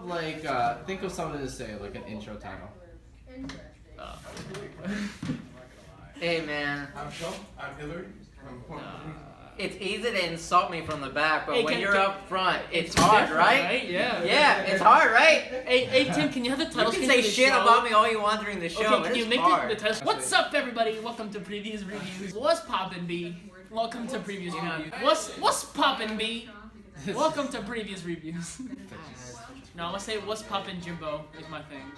think of something to say, like an intro title. Hey man. I'm Joe. I'm Hillary. It's easy to insult me from the back, but Hey, when can- you're can- up front, it's hard, right? Yeah. Yeah, it's hard, right? Hey, Tim, can you have the You title can screen say of the shit show? about me all you want during the show, Okay, but can you it's make hard. the title? What's up, everybody? Welcome to Previews Reviews. What's poppin', B? Welcome to Previews Reviews. What's poppin', B? Welcome to Previews Reviews. No, I'm gonna say what's poppin', Jimbo is my thing.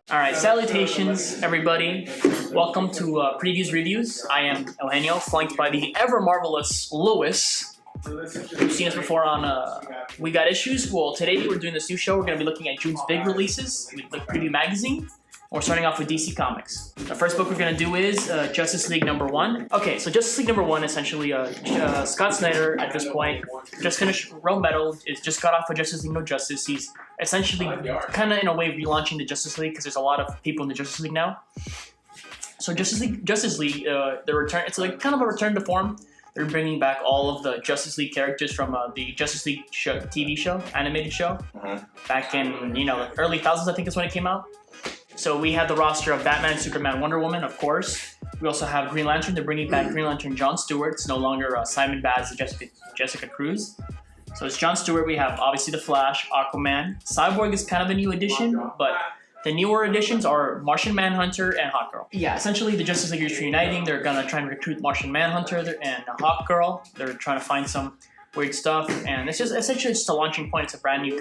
Alright, salutations everybody. Welcome to Previews Reviews. I am Eugenio, flanked by the ever marvelous Luis. You've seen us before on We Got Issues. Well, today we're doing this new show. We're going to be looking at June's big releases with the Preview Magazine. We're starting off with DC Comics. The first book we're going to do is Justice League #1. Okay, so Justice League #1, essentially, Scott Snyder, at this point, just finished Realm Metal, is just got off of Justice League No Justice. He's essentially kind of, in a way, relaunching the Justice League, because there's a lot of people in the Justice League now. So Justice League, the return, it's like kind of a return to form. They're bringing back all of the Justice League characters from the Justice League TV show, animated show, back in, the early thousands, I think is when it came out. So we have the roster of Batman, Superman, Wonder Woman, of course. We also have Green Lantern. They're bringing back Green Lantern John Stewart. It's no longer Simon Baz and Jessica Cruz. So it's John Stewart. We have, obviously, The Flash, Aquaman. Cyborg is kind of a new addition, but the newer additions are Martian Manhunter and Hawkgirl. Yeah, essentially, the Justice League is reuniting. They're going to try and recruit Martian Manhunter and Hawkgirl. They're trying to find some weird stuff, and it's just essentially just a launching point. It's a brand new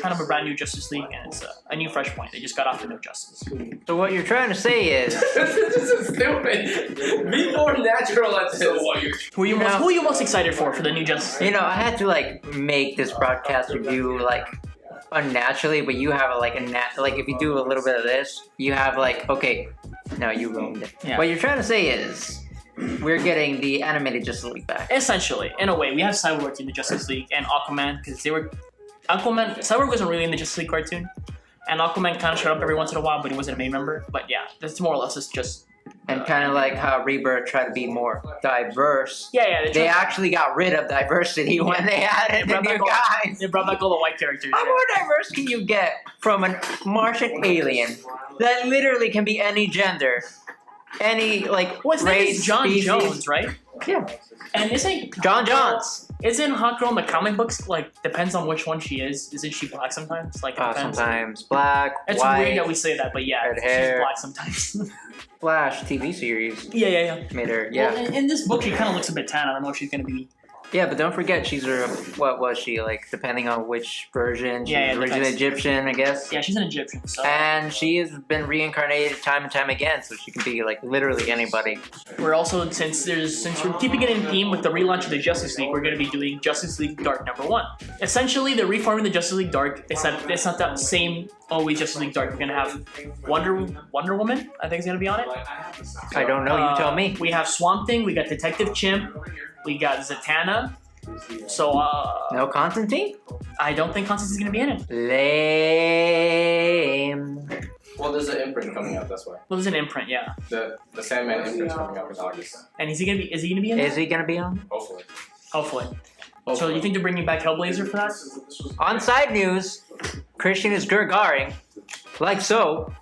Justice League, and it's a new fresh point. They just got off the No Justice. So what you're trying to say is... This is stupid. Be more natural at this. Who are you most excited for the new Justice League? I had to make this broadcast review unnaturally, but you have if you do a little bit of this, you have okay, no, you ruined it. Yeah. What you're trying to say is we're getting the animated Justice League back. Essentially, in a way, we have Cyborg in the Justice League and Aquaman, because Cyborg wasn't really in the Justice League cartoon, and Aquaman kind of showed up every once in a while, but he wasn't a main member. But yeah, that's more or less just. And kind of like how Rebirth tried to be more diverse. Yeah. They actually got rid of diversity when they added the new guys. They brought back all the white characters. How more diverse can you get from a Martian alien that literally can be any gender, any race, it's John species? Jones, right? Yeah. And isn't John Johns? Isn't Hawkgirl in the comic books depends on which one she is? Isn't she black sometimes? It depends. Sometimes black, It's white. weird that we say that, but yeah, red she's hair. black sometimes. Flash TV series. Yeah. Made her, Well, in this book, she kind of looks a bit tan. I don't know if she's gonna be. Yeah, but don't forget, what was she, depending on which version? She's originally Egyptian, I guess. Yeah, she's an Egyptian, so. And she has been reincarnated time and time again, so she can be, literally anybody. We're also, since we're keeping it in theme with the relaunch of the Justice League, we're going to be doing Justice League Dark #1. Essentially, they're reforming the Justice League Dark, except it's not that same always Justice League Dark. We're going to have Wonder Woman, I think is going to be on it. I don't know, you tell me. We have Swamp Thing, we got Detective Chimp, we got Zatanna. So, no Constantine? I don't think Constantine's gonna be in it. Lame. Well, there's an imprint coming out, that's why. Well, there's an imprint, yeah. The Sandman imprint's coming out in August. And is he gonna be in it? Is he gonna be on? Hopefully. So you think they're bringing back Hellblazer for that? On side news, Christian is gurgaring, like so,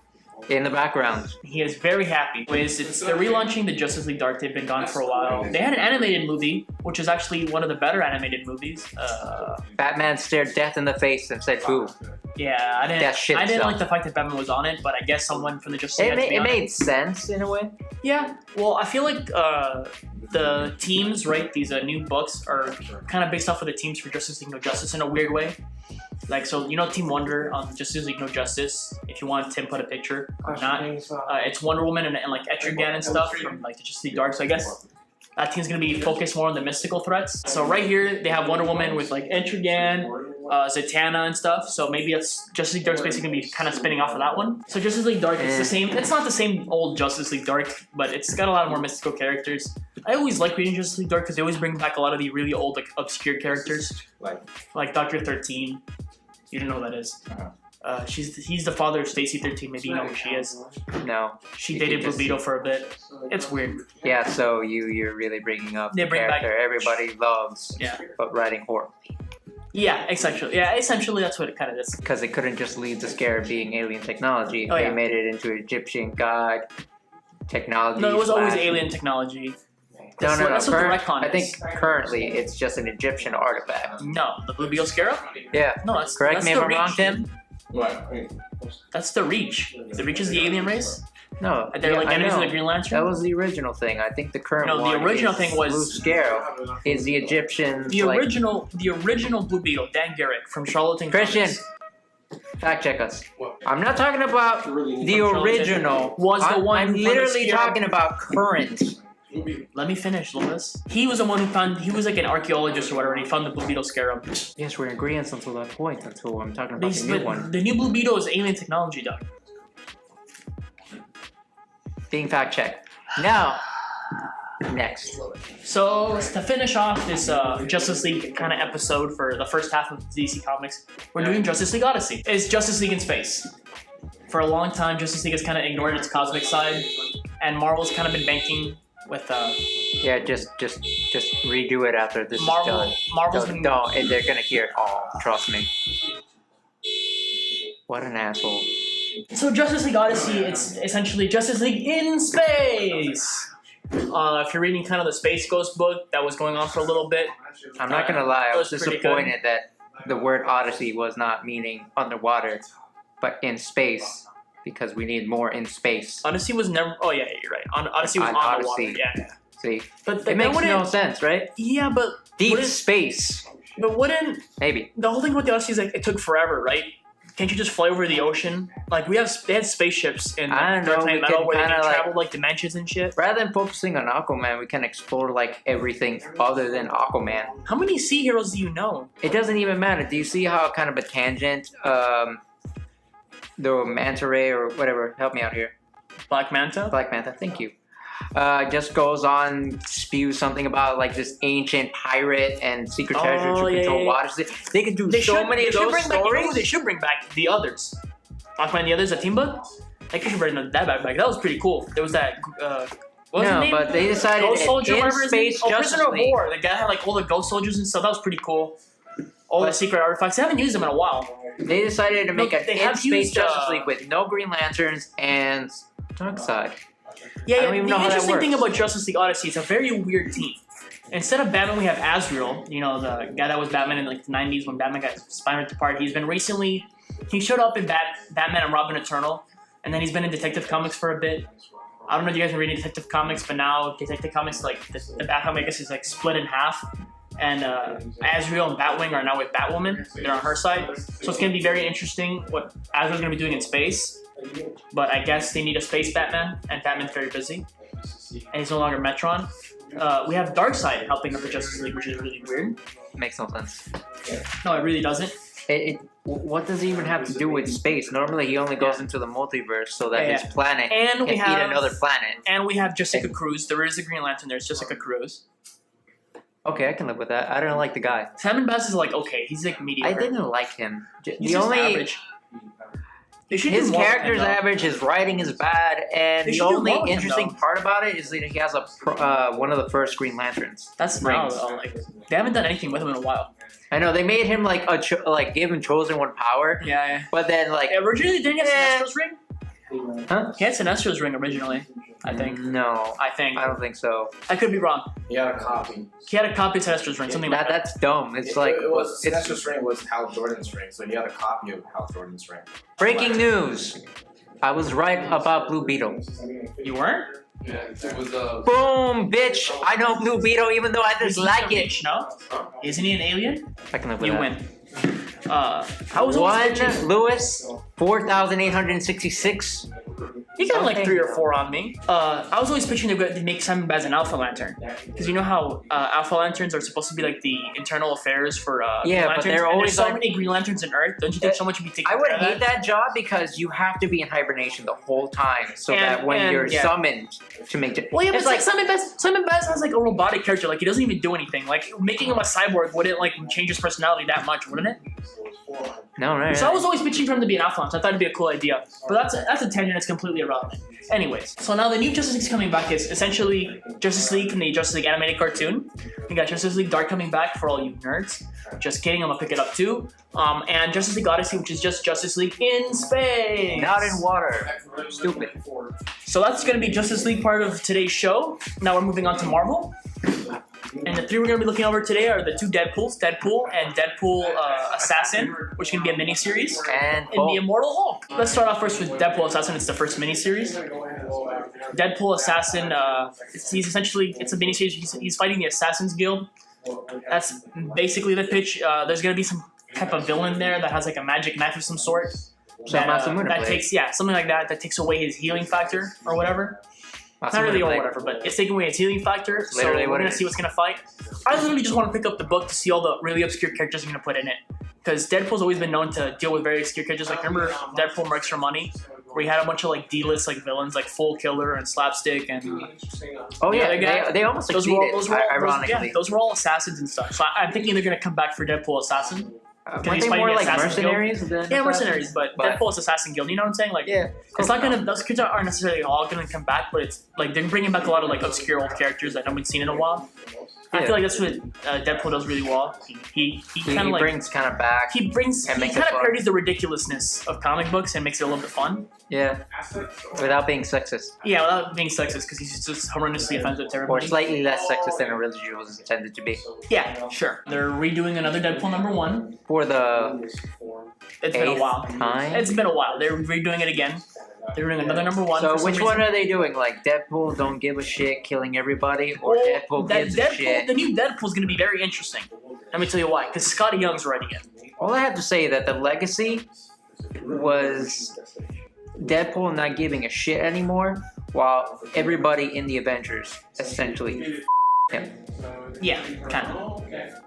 in the background. He is very happy. They're relaunching the Justice League Dark. They've been gone for a while. They had an animated movie, which is actually one of the better animated movies. Batman stared death in the face and said, "Boo." Yeah, I didn't like the fact that Batman was on it, but I guess someone from the Justice League it made sense in a way. Yeah, well, I feel like the teams, right? These new books are kind of based off of the teams for Justice League No Justice in a weird way. So Team Wonder on Justice League No Justice. If you want, Tim put a picture or not. It's Wonder Woman and Etrigan and stuff from the Justice League Dark. So I guess that team's gonna be focused more on the mystical threats. So right here they have Wonder Woman with Etrigan, Zatanna and stuff. So maybe it's Justice League Dark's basically gonna be kind of spinning off of that one. So Justice League Dark, it's the same. It's not the same old Justice League Dark, but it's got a lot more mystical characters. I always like reading Justice League Dark because they always bring back a lot of the really old obscure characters, like Dr. 13. You don't know who that is. He's the father of Stacy 13. Maybe you know who she is. No. She dated Blue Beetle for a bit. It's weird. Yeah, so you're really bringing up They the bring character everybody loves, but writing horribly. Yeah, essentially that's what it kind of is. Because they couldn't just leave the scare of being alien technology. Oh, they yeah. made it into Egyptian god technology. No, it was always alien technology. No. That's what the retcon I is. think currently it's just an Egyptian artifact. No, the Blue Beetle Scarab? Yeah. No, that's Correct that's me if the I'm wrong, Reach. Tim? What? That's the Reach. The Reach is the alien race. No. They're like I enemies of know. the Green Lantern. That was the original thing. I think the current No, the one original is thing was- Blue Scarab is the Egyptian. The original Blue Beetle, Dan Garrett from Charlatan. Christian, Comics, fact check us. What? I'm not talking about the original. Was the one I'm who found literally the scarab. talking about current. Let me finish, Lewis. He was the one who found. He was like an archaeologist or whatever, and he found the Blue Beetle Scarab. Yes, we're in agreement until that point. Until I'm talking about the new But one. the new Blue Beetle is alien technology, dog. Being fact checked. Now, next. So to finish off this Justice League kind of episode for the first half of DC Comics, we're doing Justice League Odyssey. It's Justice League in space. For a long time, Justice League has kind of ignored its cosmic side, and Marvel's kind of been banking with Yeah, just redo it after this is done. Marvel's Don't, been don't, and they're gonna hear it all. Trust me. What an asshole. So Justice League Odyssey, it's essentially Justice League in space. If you're reading kind of the Space Ghost book that was going on for a little bit, I'm not gonna lie. I was That was pretty disappointed that the word Odyssey was not meaning underwater, but in space, because we need more in space. Odyssey was never. Oh yeah, you're right. Odyssey was On on the Odyssey. water. Yeah, See, but it makes no sense, right? Yeah, but Deep wouldn't- space, but wouldn't maybe. the whole thing with the Odyssey is like it took forever, right? Can't you just fly over the ocean? Like they had spaceships in I don't know, Dark Knight we Metal could where they kinda, can like- travel like dimensions and shit. Rather than focusing on Aquaman, we can explore like everything other than Aquaman. How many sea heroes do you know? It doesn't even matter. Do you see how kind of a tangent the Manta Ray or whatever, help me out here. Black Manta. Black Manta, thank you. Just goes on, spews something about like this ancient pirate and secret treasure to control waters. They could do so many of those stories. They should bring back the others. Aquaman and the others, a team book. They should bring that back. That was pretty cool. There was that. What was his No, name? but they decided Ghost Soldier, in whatever his name. Space Oh, Justice Prisoner of League. War. The guy had like all the ghost soldiers and stuff. That was pretty cool. All the secret artifacts. They haven't used them in a while. They decided to make No, an they have in-space used, Justice League with no Green Lanterns and Darkseid. Yeah, I don't even the know how that interesting thing works. about Justice League Odyssey, it's a very weird team. Instead of Batman, we have Azrael. You know, the guy that was Batman in like the 90s when Batman got spined apart. He showed up in Batman and Robin Eternal, and then he's been in Detective Comics for a bit. I don't know if you guys have been reading Detective Comics, but now Detective Comics, like the Batman, I guess, is like split in half. And Azrael and Batwing are now with Batwoman. They're on her side. So it's going to be very interesting what Azrael's going to be doing in space. But I guess they need a space Batman, and Batman's very busy. And he's no longer Metron. We have Darkseid helping out the Justice League, which is really weird. Makes no sense. No, it really doesn't. What does he even have to do with space? Normally, he only goes into the multiverse so that Yeah, his planet And can we eat have another planet. And we have Jessica Cruz. There is a Green Lantern. There's Jessica Cruz. Okay, I can live with that. I don't like the guy. Simon Bass is like okay. He's like mediocre. I didn't like him. He's just average. They should His do more with him, character's though. average, his writing is bad, and They the should do only more with him, interesting though. part about it is that he has one of the first Green Lanterns. That's now rings. though. Like they haven't done anything with him in a while. I know they made him like gave him Chosen One power, Yeah. but then like Originally, didn't he have Eh. Sinestro's ring? Huh? He had Sinestro's ring originally. I think. No, I think. I don't think so. I could be wrong. He had a copy. He had a copy of Sinestro's ring, something like that. That's dumb. It's like it was it's Sinestro's ring was Hal Jordan's ring, so he had a copy of Hal Jordan's ring. breaking news. I was right about Blue Beetle. You weren't? Yeah, it was Boom, bitch! I know Blue Beetle even though I dislike He's a it. Reach, no? Isn't he an alien? I can live with You that. win. I was One always Lewis, 4,866. He got like 3 or 4 on me. I was always pitching to make Simon Baz an Alpha Lantern, because you know how Alpha Lanterns are supposed to be like the internal affairs for Green but Lanterns? they're And always there's so like, many Green Lanterns in Earth. Don't you think someone should be taking I would care of hate that job because you have to be in hibernation the whole time, so that when you're summoned to make it. Well, yeah, but it's like Simon Baz has like a robotic character. Like he doesn't even do anything. Like making him a cyborg wouldn't like change his personality that much, wouldn't it? No, right. So I was always pitching for him to be an Alpha Lantern. I thought it'd be a cool idea, but that's a tangent. It's completely irrelevant. Anyways, so now the new Justice League coming back is essentially Justice League in the Justice League animated cartoon. We got Justice League Dark coming back for all you nerds. Just kidding, I'm gonna pick it up too. And Justice League Odyssey, which is just Justice League in space. Not in water. Stupid. So that's gonna be Justice League part of today's show. Now we're moving on to Marvel. And the 3 we're going to be looking over today are the 2 Deadpools, Deadpool and Deadpool Assassin, which is going to be a miniseries. And the Immortal Hulk. Let's start off first with Deadpool Assassin. It's the first miniseries. Deadpool Assassin, it's a miniseries. He's fighting the Assassin's Guild. That's basically the pitch. There's going to be some type of villain there that has like a magic knife of some sort. That takes, something like that. That takes away his healing factor or whatever. Not really or whatever, but it's taking away its healing factor, so we're going to see what's going to fight. I literally just want to pick up the book to see all the really obscure characters they're going to put in it. Because Deadpool's always been known to deal with very obscure characters. Like, remember Deadpool Marks for Money? Where he had a bunch of, like, D-list, like, villains, like Full Killer and Slapstick and... Oh, yeah, they almost succeeded, ironically. Those were all assassins and stuff. So I'm thinking they're going to come back for Deadpool Assassin. Weren't they more like mercenaries? Yeah, mercenaries, but Deadpool's Assassin Guild. You know what I'm saying? Like, it's not gonna. Those kids aren't necessarily all gonna come back, but it's like they're bringing back a lot of like obscure old characters that nobody's seen in a while. I feel like that's what Deadpool does really well. He kind of like brings kind of back. He kind of parodies the ridiculousness of comic books and makes it a little bit fun. Yeah, without being sexist. Yeah, without being sexist, because he's just horrendously offensive to everybody. Or slightly less sexist than originally was intended to be. Yeah, sure. They're redoing another Deadpool #1 for the. It's been a while. Time? It's been a while. They're redoing it again. They're doing another #1. So which one are they doing? Like Deadpool don't give a shit, killing everybody, or Deadpool gives a shit? The new Deadpool's gonna be very interesting. Let me tell you why. Because Scotty Young's already in. All I have to say that the legacy was Deadpool not giving a shit anymore, while everybody in the Avengers essentially him. Yeah, kind of.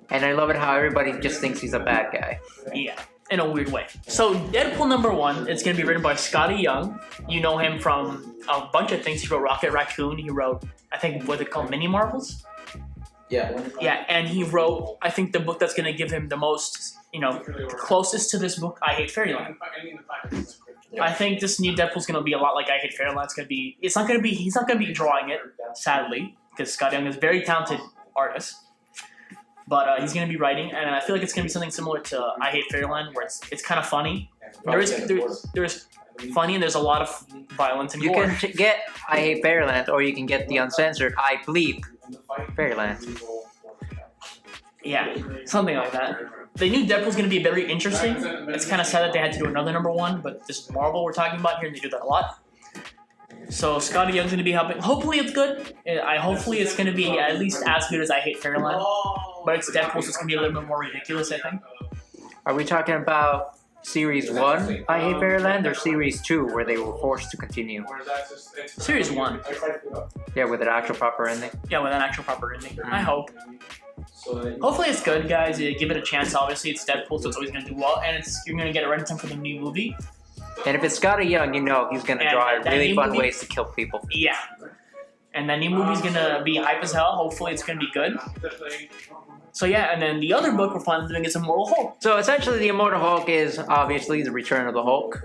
And I love it how everybody just thinks he's a bad guy. Yeah. In a weird way. So Deadpool #1, it's going to be written by Scotty Young. You know him from a bunch of things. He wrote Rocket Raccoon. He wrote, I think, what they call Mini Marvels. Yeah. Yeah, and he wrote, I think, the book that's going to give him the most, closest to this book, I Hate Fairyland. I think this new Deadpool's going to be a lot like I Hate Fairyland. He's not going to be drawing it, sadly, because Scotty Young is a very talented artist. But he's going to be writing, and I feel like it's going to be something similar to I Hate Fairyland, where it's kind of funny. There's funny, and there's a lot of violence and gore. You can get I Hate Fairyland, or you can get the uncensored I Bleep Fairyland. Yeah, something like that. The new Deadpool's going to be very interesting. It's kind of sad that they had to do another #1, but this is Marvel we're talking about here, and they do that a lot. So Scotty Young's going to be helping. Hopefully it's good. Hopefully it's going to be at least as good as I Hate Fairyland. But it's Deadpool, so it's going to be a little bit more ridiculous, I think. Are we talking about Series 1, I Hate Fairyland, or Series 2, where they were forced to continue? Series 1. Yeah, with an actual proper ending? Yeah, with an actual proper ending. I hope. Hopefully it's good, guys. Give it a chance. Obviously, it's Deadpool, so it's always going to do well. And you're going to get it right in time for the new movie. And if it's Scotty Young, he's going to draw really fun ways to kill people. Yeah. And that new movie's going to be hype as hell. Hopefully it's going to be good. So yeah, and then the other book we're finally doing is Immortal Hulk. So essentially the Immortal Hulk is obviously the return of the Hulk.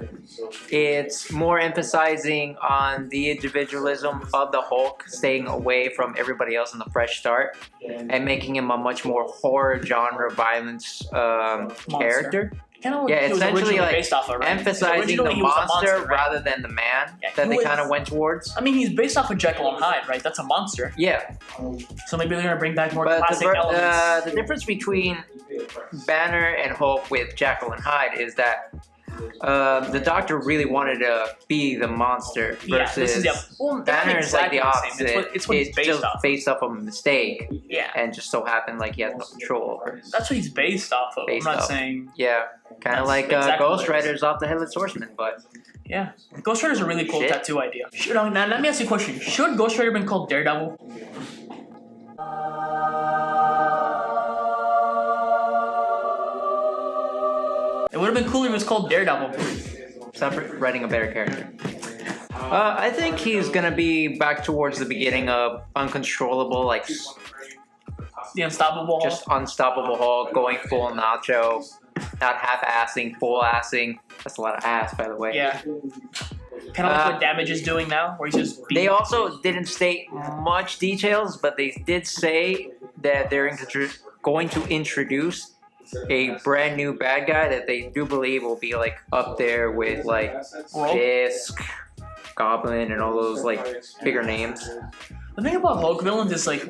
It's more emphasizing on the individualism of the Hulk, staying away from everybody else in the fresh start, and making him a much more horror genre violence character. Yeah, essentially like based off of, right? Emphasizing the monster rather than the man that they kind of went towards. I mean, he's based off of Jekyll and Hyde, right? That's a monster. Yeah. So maybe they're gonna bring back more classic elements. The difference between Banner and Hulk with Jekyll and Hyde is that the Doctor really wanted to be the monster versus Banner is like the opposite. It's what he's based just off. based off of a mistake, Yeah, and just so happened like he has no control over it. that's what he's based off of. Based I'm not off. saying. Yeah, kind of That's like exactly Ghost what it is. Rider's off the Headless Horseman, but Yeah, Ghost Rider's a really cool Shit. tattoo idea. Now let me ask you a question: should Ghost Rider been called Daredevil? It would have been cooler if it was called Daredevil. stop writing a better character. I think he's gonna be back towards the beginning of uncontrollable, like The Unstoppable Hulk. just unstoppable Hulk, going full Nacho, not half-assing, full-assing. That's a lot of ass, by the way. Yeah. Kind of like what Damage is doing now, where he's just. They beating- also didn't state much details, but they did say that they're going to introduce a brand new bad guy that they do believe will be like up there with like Rogue? Fisk, Goblin, and all those like bigger names. The thing about Hulk villains is like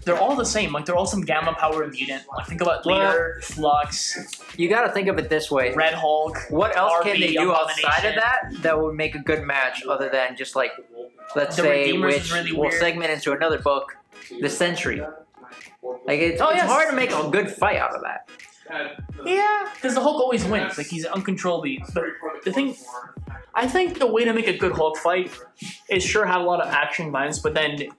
they're all the same. Like they're all some gamma power mutant. Like think about Leader, Flux, You got to think of it this way. Red Hulk. What else can RB, they do outside of Abomination. that would make a good match other than just like, let's The say, Redeemers which is really we'll weird. segment into another book, the Sentry. Like it's Oh, yes. hard to make a good fight out of that. Yeah, because the Hulk always wins. Like he's uncontrollably. But the thing, I think the way to make a good Hulk fight is sure have a lot of action violence, but then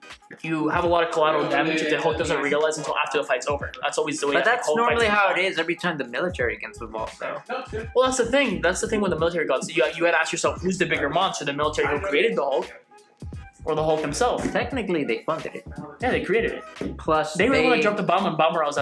you have a lot of collateral damage if the Hulk doesn't realize until after the fight's over. That's always the way. But I think that's Hulk normally fights how are. it is every time the military gets involved, though. Well, that's the thing. That's the thing with the military gods. You had to ask yourself, who's the bigger monster? The military who created the Hulk, or the Hulk himself? Technically, they funded it. Yeah, they created it. Plus, They really want to drop the bomb when Banner was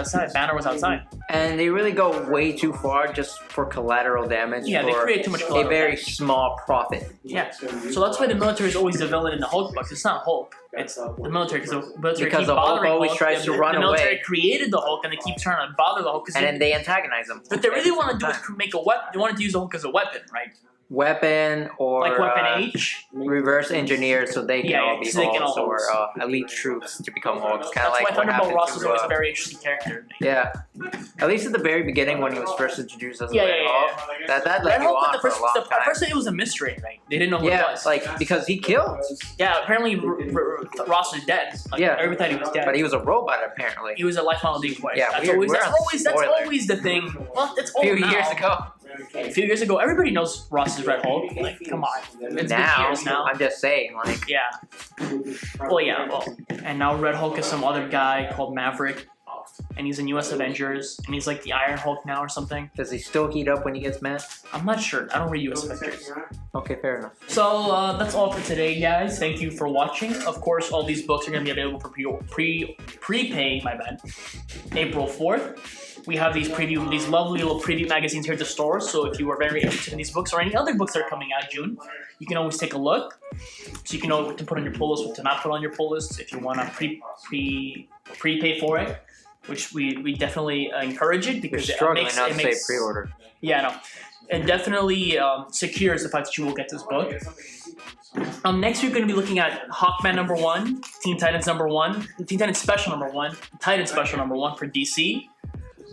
outside. and they really go way too far just for collateral damage. Yeah, they for create too much a collateral very damage. small profit. Yeah, so that's why the military is always the villain in the Hulk books. It's not Hulk. It's the military because the military Because keep the Hulk bothering always Hulk. tries to run The military away. created the Hulk and they keep trying to bother the Hulk. And then they antagonize them. What they really want to do is make a weapon. They wanted to use the Hulk as a weapon, right? Weapon or Like Weapon H. reverse engineer so they can Yeah, all be so they can Hulks all or Hulks. elite troops to become Hulks. Kind of That's like why what Thunderbolt happened Ross was to, always a very interesting character. yeah, at least at the very beginning when he was first introduced as a Yeah, Red yeah, Hulk, that Red led you Hulk, on at for a long at time. first it was a mystery, right? They didn't know who it Yeah, was. like because he killed, Yeah, apparently Ross is dead. Like, Yeah. everybody thought he was dead. but he was a robot apparently. He was a lifelong decoy. Yeah, that's we're always on spoiler. the thing. Well, it's A few old now. years ago. A few years ago, everybody knows Ross is Red Hulk. Like, come on. It's been Now, years now. I'm just saying, like, Yeah. Well, and now Red Hulk is some other guy called Maverick, and he's in U.S. Avengers, and he's like the Iron Hulk now or something. does he still heat up when he gets mad? I'm not sure. I don't read U.S. Avengers. Okay, fair enough. So that's all for today, guys. Thank you for watching. Of course, all these books are going to be available for prepay. My bad. April 4th. We have these lovely little preview magazines here at the store. So if you are very interested in these books or any other books that are coming out in June, you can always take a look. So you can know what to put on your pull list, what to not put on your pull list. If you want to prepay for it, which we definitely encourage it You're because struggling it not to makes say pre-order. Yeah, no. It definitely secures the fact that you will get this book. Next week, we're going to be looking at Hawkman #1, Teen Titans #1, Teen Titans Special #1, Titan Special #1 for DC.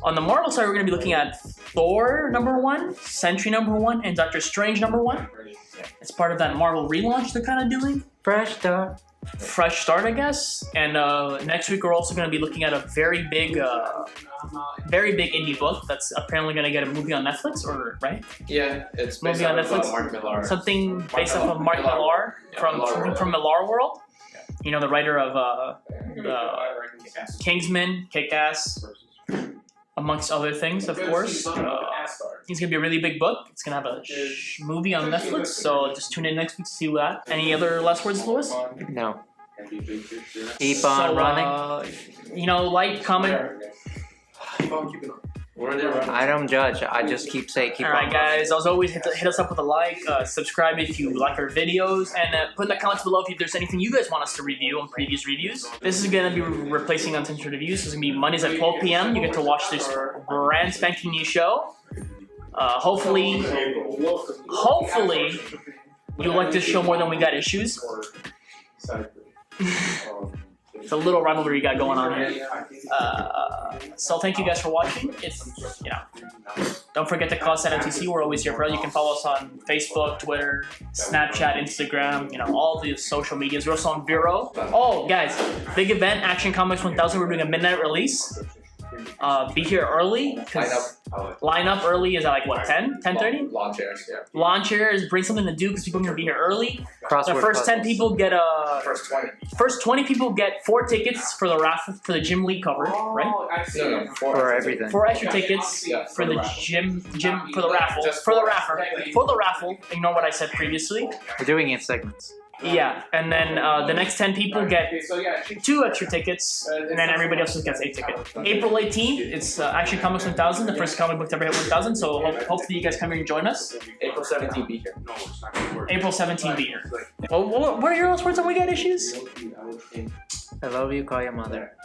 On the Marvel side, we're going to be looking at Thor #1, Sentry #1, and Doctor Strange #1. It's part of that Marvel relaunch they're kind of doing. Fresh start. Fresh start, I guess. And next week, we're also going to be looking at a very big indie book that's apparently going to get a movie on Netflix, or right? Yeah, it's Movie based on off Netflix? of Mark Millar. Something based off of Mark Millar from Millar World. You know, the writer of Kingsman, Kick-Ass, amongst other things, of course. It's going to be a really big book. It's going to have a movie on Netflix, so just tune in next week to see that. Any other last words, Louis? No. Keep on running. Like, comment. Where are they running? I don't judge. I just keep saying keep Alright on guys, as always, hit us up with a like, subscribe if you like our videos, and put in the comments below if there's anything you guys want us to review on previous reviews. This is going to be replacing Uncensored Reviews. This is going to be Mondays at 12 p.m. You get to watch this brand spanking new show. Hopefully, you like this show more than we got issues. It's a little rivalry you got going on here. So thank you guys for watching. If Don't forget to call us at MTC. We're always here for you. You can follow us on Facebook, Twitter, Snapchat, Instagram, all the social medias. We're also on Vero. Oh, guys, big event, Action Comics 1000. We're doing a midnight release. Be here early. Line up early is at like what, 10? 10:30? Lawn chairs, yeah. Lawn chairs, bring something to do because people are gonna be here early. Crossword The first 10 puzzles. people get First 20. people get 4 tickets for the raffle for the gym league cover, right? No, For everything. 4 extra tickets for the gym for the raffle. For the raffle. Ignore what I said previously. We're doing it in segments. Yeah, and then the next 10 people get 2 extra tickets, and then everybody else just gets a ticket. April 18th, it's Action Comics 1000, the first comic book to ever hit 1000, so hopefully you guys come here and join us. April 17th, be here. April 17th, be here. What are your last words on We Got Issues? I love you, call your mother.